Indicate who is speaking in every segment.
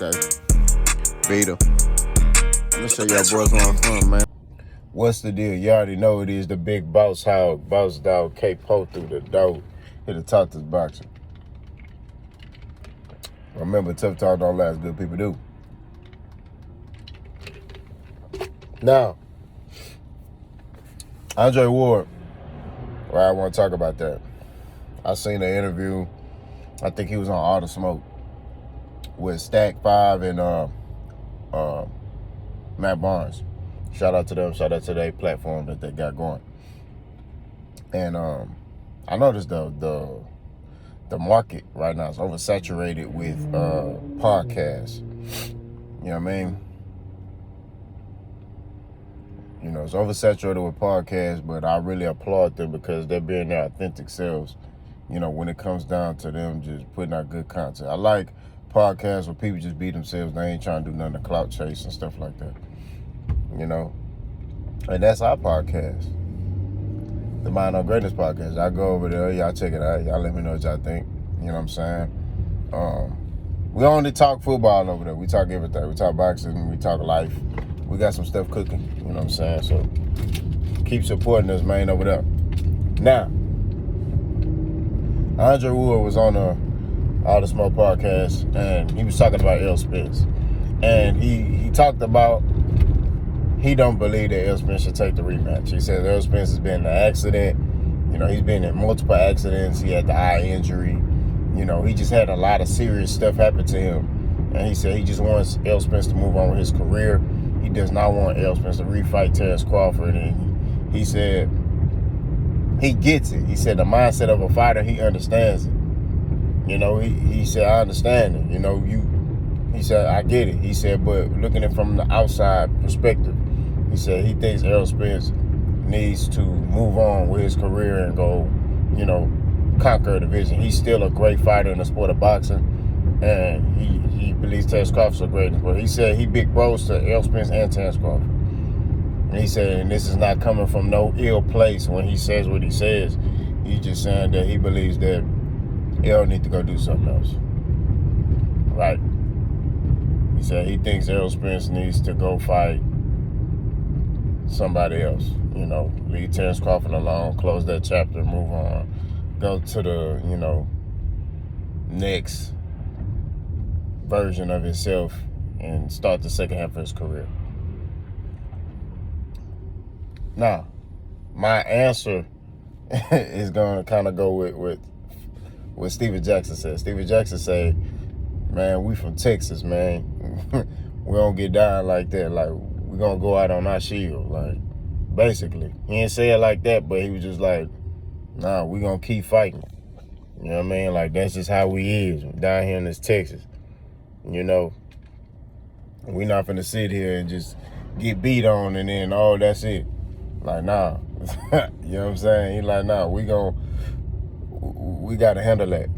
Speaker 1: Okay. Beta. Let me show y'all boys where I'm from, man. What's the deal? You already know it is the big boss hog, boss dog, K-Po through the door. Here to talk this boxing. Remember, tough talk don't last, good people do. Now, Andre Ward, I want to talk about that. I seen an interview, I think he was on All the Smoke, with Stack 5 and Matt Barnes. Shout out to them, shout out to their platform that they got going. And I noticed the market right now is oversaturated with podcasts. You know what I mean? You know, it's oversaturated with podcasts, but I really applaud them because they're being their authentic selves, you know, when it comes down to them just putting out good content. I like podcasts where people just be themselves. They ain't trying to do nothing to clout chase and stuff like that, you know? And that's our podcast, the Mind on Greatness podcast. I go over there, y'all check it out. Y'all let me know what y'all think. You know what I'm saying? We only talk football over there. We talk everything. We talk boxing. We talk life. We got some stuff cooking. You know what I'm saying? So keep supporting us, man, over there. Now, Andre Ward was on All the Smoke podcast, and he was talking about Errol Spence. And he talked about he don't believe that Errol Spence should take the rematch. He says Errol Spence has been in an accident. You know, he's been in multiple accidents. He had the eye injury. You know, he just had a lot of serious stuff happen to him. And he said he just wants Errol Spence to move on with his career. He does not want Errol Spence to refight Terrence Crawford. And he said he gets it. He said the mindset of a fighter, he understands it. You know, he said, I understand it. You know, he said, I get it. He said, but looking at it from the outside perspective, he said he thinks Errol Spence needs to move on with his career and go, you know, conquer a division. He's still a great fighter in the sport of boxing. And he believes Terrence Crawford's a great one. He said he big bros to Errol Spence and Terrence Crawford. And he said, and this is not coming from no ill place when he says what he says. He's just saying that he believes that Errol needs to go do something else. Right. He said he thinks Errol Spence needs to go fight somebody else. You know, leave Terrence Crawford alone, close that chapter, move on. Go to the, you know, next version of himself and start the second half of his career. Now, my answer is going to kind of go with what Steven Jackson said. Steven Jackson said, man, we from Texas, man. We don't get down like that. Like, we're going to go out on our shield. Like, basically. He didn't say it like that, but he was just like, nah, we going to keep fighting. You know what I mean? Like, that's just how we is down here in this Texas. You know, we not finna sit here and just get beat on and then, oh, that's it. Like, nah. You know what I'm saying? He like, nah, we got to handle that.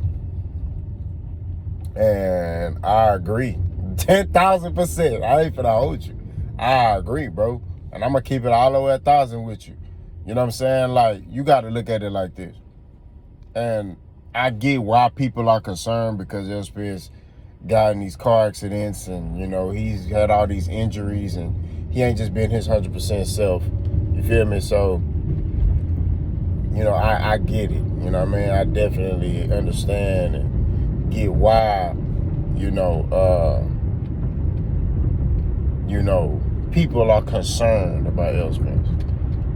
Speaker 1: And I agree. 10,000%. I ain't finna hold you. I agree, bro. And I'm going to keep it all the way 1,000 with you. You know what I'm saying? Like, you got to look at it like this. And I get why people are concerned because Errol Spence got in these car accidents and, you know, he's had all these injuries and he ain't just been his 100% self. You feel me? So, you know, I get it. You know what I mean? I definitely understand and get why, you know, people are concerned about Errol Spence.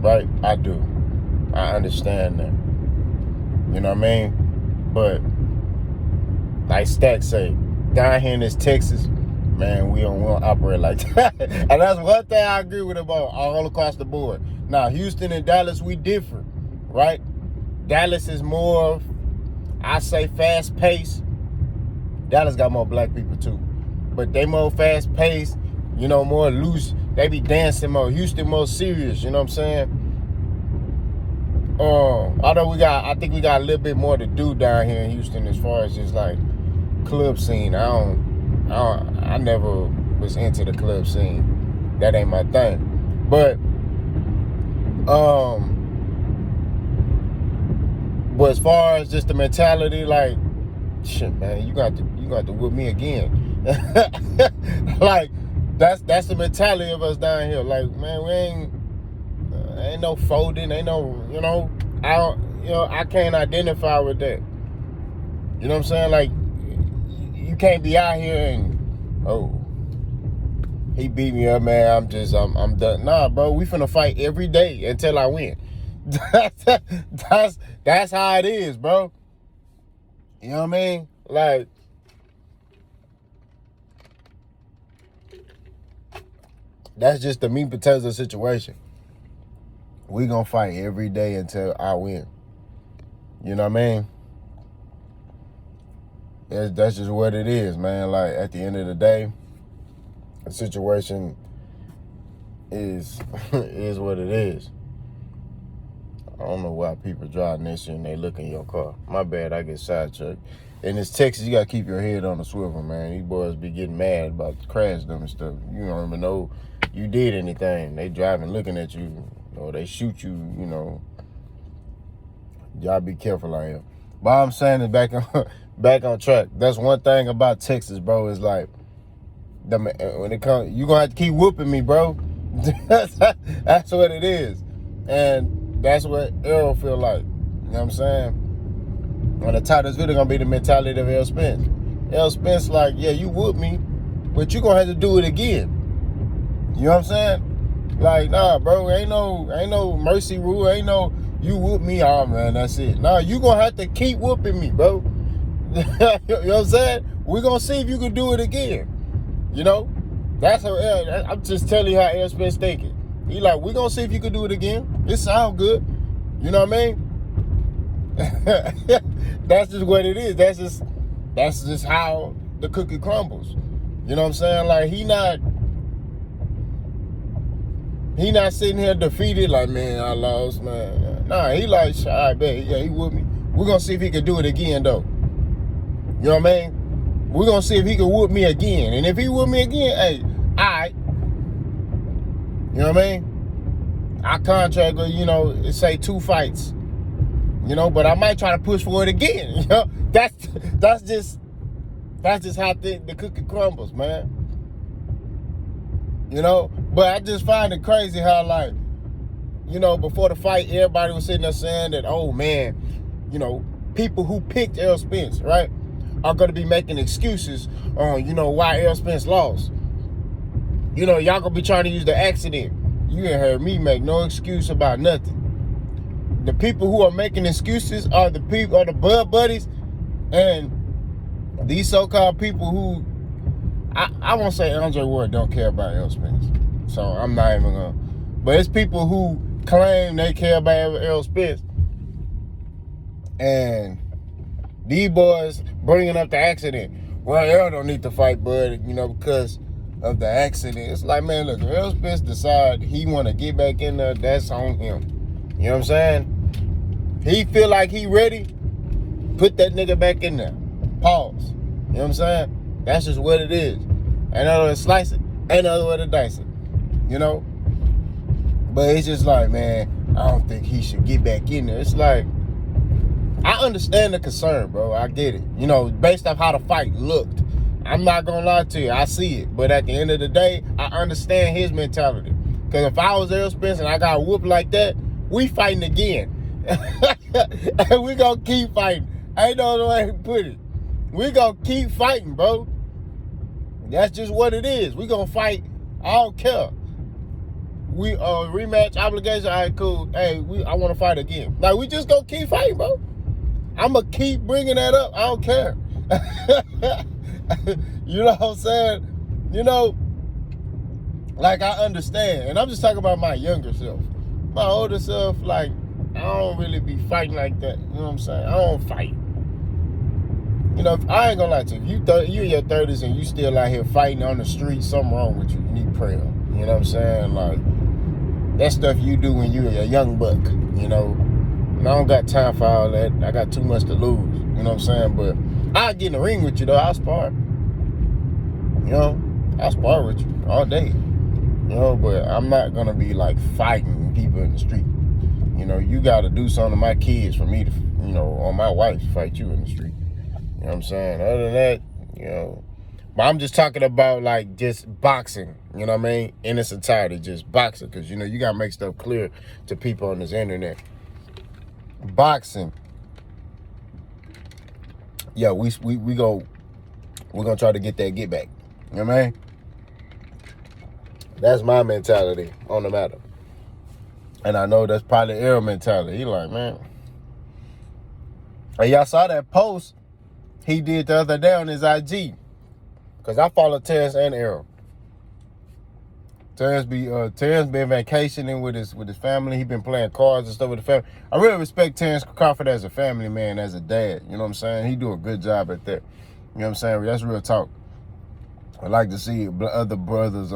Speaker 1: Right? I do. I understand that. You know what I mean? But like Stack say, down here in this Texas, man, we don't operate like that. And that's one thing I agree with about all across the board. Now, Houston and Dallas, we different, right? Dallas is more of, I say, fast-paced. Dallas got more black people, too. But they more fast-paced, you know, more loose. They be dancing more. Houston more serious, you know what I'm saying? Although I think we got a little bit more to do down here in Houston as far as just like club scene. I never was into the club scene. That ain't my thing. But as far as just the mentality, like, shit, man, you got to whip me again. Like, that's the mentality of us down here. Like, man, we ain't no folding, ain't no, I can't identify with that. You know what I'm saying? Like, you can't be out here and, oh, he beat me up, man, I'm done. Nah, bro, we finna fight every day until I win. That's how it is, bro. You know what I mean? Like, that's just the meat and potatoes of the situation. We gonna fight every day until I win. You know what I mean? That's just what it is, man. Like, at the end of the day, the situation is is what it is. I don't know why people driving this shit and they look in your car. My bad, I get sidetracked. In this Texas, you gotta keep your head on the swivel, man. These boys be getting mad about crash them and stuff. You don't even know you did anything. They driving looking at you, or they shoot you, Y'all be careful out here. But I'm saying is back on track. That's one thing about Texas, bro, is like, when it comes, you gonna have to keep whooping me, bro. That's what it is. And that's what Errol feel like. You know what I'm saying? On the top of this video gonna be the mentality of Errol Spence. Errol Spence like, yeah, you whoop me, but you gonna have to do it again. You know what I'm saying? Like, nah, bro, ain't no mercy rule, ain't no you whoop me, oh man, that's it. Nah, you gonna have to keep whooping me, bro. You know what I'm saying? We're gonna see if you can do it again. You know? That's how I'm just telling you how Errol Spence thinking. He like, we're gonna see if you can do it again. It sound good. You know what I mean? That's just what it is. That's just how the cookie crumbles. You know what I'm saying? Like, he not sitting here defeated like, man, I lost, man. Nah, he like, I bet, yeah, he with me. We're gonna see if he can do it again, though. You know what I mean? We're gonna see if he can whoop me again. And if he whoop me again, hey, all right. You know what I mean? I contract with, it say 2 fights. But I might try to push for it again. That's just how the cookie crumbles, man. But I just find it crazy how, like, before the fight, everybody was sitting there saying that, oh man, people who picked Errol Spence, right, are going to be making excuses on, why Errol Spence lost. Y'all going to be trying to use the accident. You ain't heard me make no excuse about nothing. The people who are making excuses are the Bud Buddies and these so-called people who, I won't say Andre Ward don't care about Errol Spence. So I'm not even going to. But it's people who claim they care about Errol Spence. And these boys bringing up the accident. Well, Errol don't need to fight Bud, because of the accident. It's like, man, look, if Errol Spence decide he want to get back in there, that's on him. You know what I'm saying? He feel like he ready, put that nigga back in there. Pause. You know what I'm saying? That's just what it is. Ain't no way to slice it, ain't no way to dice it. But it's just like, man, I don't think he should get back in there. It's like, I understand the concern, bro. I get it. Based off how the fight looked. I'm not going to lie to you. I see it. But at the end of the day, I understand his mentality. Because if I was Errol Spence and I got whooped like that, we fighting again. And we going to keep fighting. Ain't no other way to put it. We going to keep fighting, bro. That's just what it is. We going to fight. I don't care. We rematch obligation. All right, cool. Hey, I want to fight again. Like, we just going to keep fighting, bro. I'm going to keep bringing that up. I don't care. You know what I'm saying? Like, I understand. And I'm just talking about my younger self. My older self, like, I don't really be fighting like that. You know what I'm saying? I don't fight. I ain't gonna lie to you. If you in your 30s and you still out here fighting on the street, something wrong with you. You need prayer. You know what I'm saying? Like, that stuff you do when you're a young buck, And I don't got time for all that. I got too much to lose. You know what I'm saying? But I'll get in the ring with you, though. I'll spar. I'll spar with you all day. But I'm not going to be, like, fighting people in the street. You got to do something to my kids for me to, or my wife fight you in the street. You know what I'm saying? Other than that, But I'm just talking about like just boxing, you know what I mean? In its entirety, just boxing. Because, you know, you got to make stuff clear to people on this internet. Boxing. Yeah, we're going to try to get that get back. You know what I mean? That's my mentality on the matter. And I know that's probably Errol mentality. He like, man. And y'all saw that post he did the other day on his IG. Because I follow Terrence and Errol. Terrence been vacationing with his family. He been playing cards and stuff with the family. I really respect Terrence Crawford as a family man, as a dad. You know what I'm saying? He do a good job at that. You know what I'm saying? That's real talk. I like to see other brothers,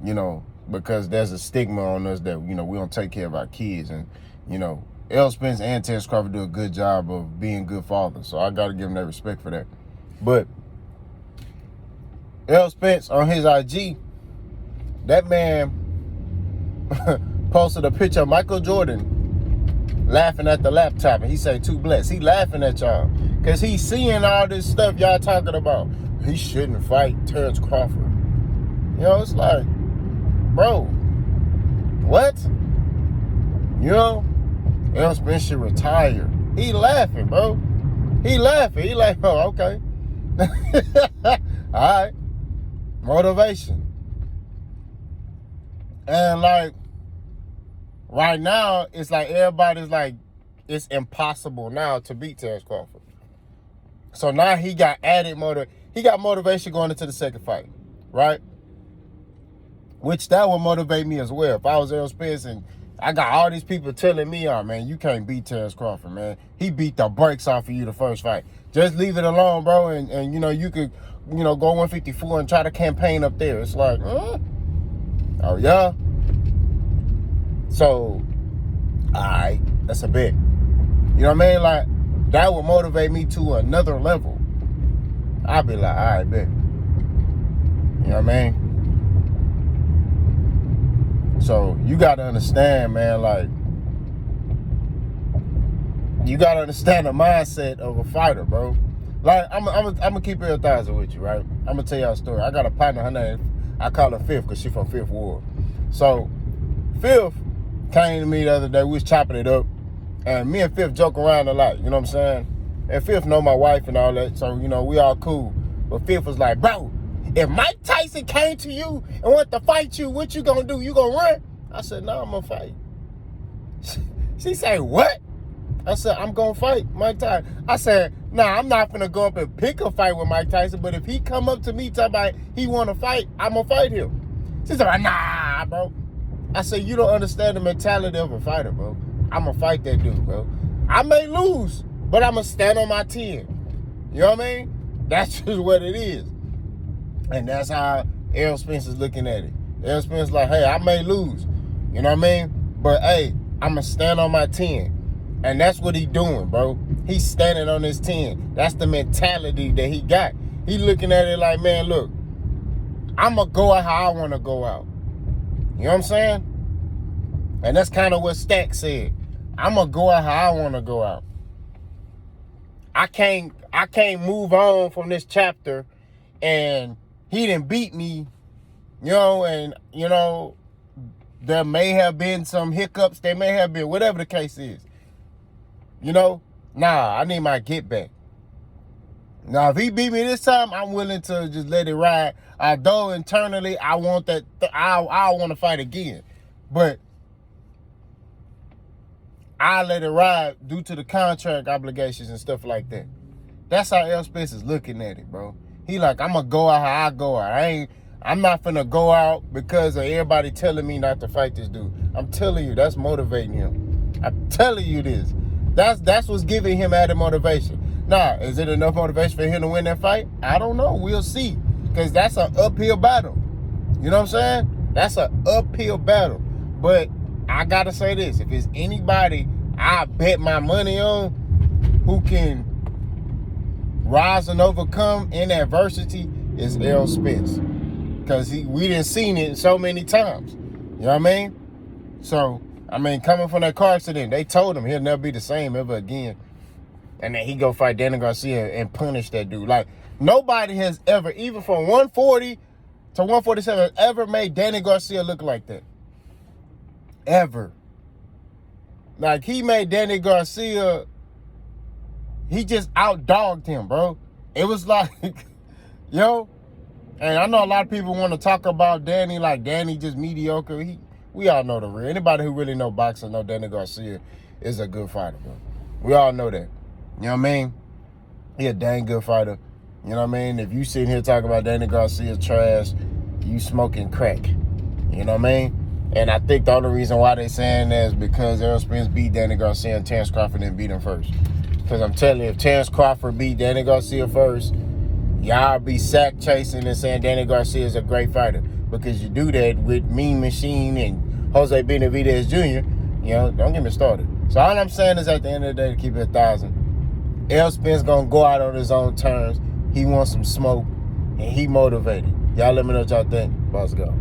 Speaker 1: you know, because there's a stigma on us that, you know, we don't take care of our kids. And, you know, Errol Spence and Terrence Crawford do a good job of being good fathers. So I got to give them that respect for that. But Errol Spence on his IG, that man posted a picture of Michael Jordan laughing at the laptop, and he said, "Too blessed." He laughing at y'all because he's seeing all this stuff y'all talking about. He shouldn't fight Terrence Crawford. You know, it's like, bro, what? You know, Errol Spence should retire. He laughing, bro. He laughing. He like, oh, okay. All right. Motivation. And like right now, it's like everybody's like, it's impossible now to beat Terrence Crawford. So now he got motivation going into the second fight, right? Which that would motivate me as well. If I was Errol Spence and I got all these people telling me, oh man, you can't beat Terrence Crawford, man. He beat the brakes off of you the first fight. Just leave it alone, bro. And you know, you could, you know, go 154 and try to campaign up there. It's like, oh yeah. So, alright, that's a bet. You know what I mean? Like, that would motivate me to another level. I'd be like, alright, bet. You know what I mean? So, you gotta understand, man, like, you gotta understand the mindset of a fighter, bro. Like, I'm gonna keep it 1,000 with you, right? I'm gonna tell y'all a story. I got a partner, her name, I call her Fifth, because she from Fifth Ward. So, Fifth came to me the other day. We was chopping it up. And me and Fifth joke around a lot. You know what I'm saying? And Fifth know my wife and all that. So, you know, we all cool. But Fifth was like, bro, if Mike Tyson came to you and wanted to fight you, what you gonna do? You gonna run? I said, no, I'm gonna fight. She said, what? I said, I'm gonna fight Mike Tyson. I said, nah, I'm not gonna go up and pick a fight with Mike Tyson. But if he come up to me talking about he wanna fight, I'm gonna fight him. She said, nah, bro. I said, you don't understand the mentality of a fighter, bro. I'm going to fight that dude, bro. I may lose, but I'm going to stand on my 10. You know what I mean? That's just what it is. And that's how Errol Spence is looking at it. Errol Spence is like, hey, I may lose. You know what I mean? But, hey, I'm going to stand on my 10. And that's what he doing, bro. He's standing on his 10. That's the mentality that he got. He looking at it like, man, look, I'm going to go out how I want to go out. You know what I'm saying? And that's kind of what Stack said. I'm going to go out how I want to go out. I can't move on from this chapter and he didn't beat me, you know, and, you know, there may have been some hiccups. There may have been, whatever the case is. You know? Nah, I need my get back. Now, if he beat me this time, I'm willing to just let it ride. Although internally, I want that. I want to fight again, but I let it ride due to the contract obligations and stuff like that. That's how Errol Spence is looking at it, bro. He like, I'm gonna go out how I go out. I'm not finna go out because of everybody telling me not to fight this dude. I'm telling you, that's motivating him. I'm telling you this. That's what's giving him added motivation. Now, is it enough motivation for him to win that fight? I don't know. We'll see. Because that's an uphill battle. You know what I'm saying? That's an uphill battle. But I got to say this. If it's anybody I bet my money on who can rise and overcome in adversity, is Errol Spence. Because we done seen it so many times. You know what I mean? So, I mean, coming from that car accident, they told him he'll never be the same ever again. And then he go fight Danny Garcia and punish that dude. Like, Nobody has ever, even from 140 to 147, ever made Danny Garcia look like that. Ever. Like, he made Danny Garcia, he just outdogged him, bro. It was like, yo, and I know a lot of people want to talk about Danny like Danny just mediocre. We all know the real. Anybody who really know boxing know Danny Garcia is a good fighter, bro. We all know that. You know what I mean? He a dang good fighter. You know what I mean? If you sitting here talking about Danny Garcia trash, you smoking crack. You know what I mean? And I think the only reason why they saying that is because Errol Spence beat Danny Garcia and Terrence Crawford didn't beat him first. Because I'm telling you, if Terrence Crawford beat Danny Garcia first, y'all be sack chasing and saying Danny Garcia is a great fighter. Because you do that with Mean Machine and Jose Benavidez Jr., you know, don't get me started. So all I'm saying is at the end of the day, to keep it 1,000, Errol Spence going to go out on his own terms. He wants some smoke, and he motivated. Y'all let me know what y'all think. Let's go.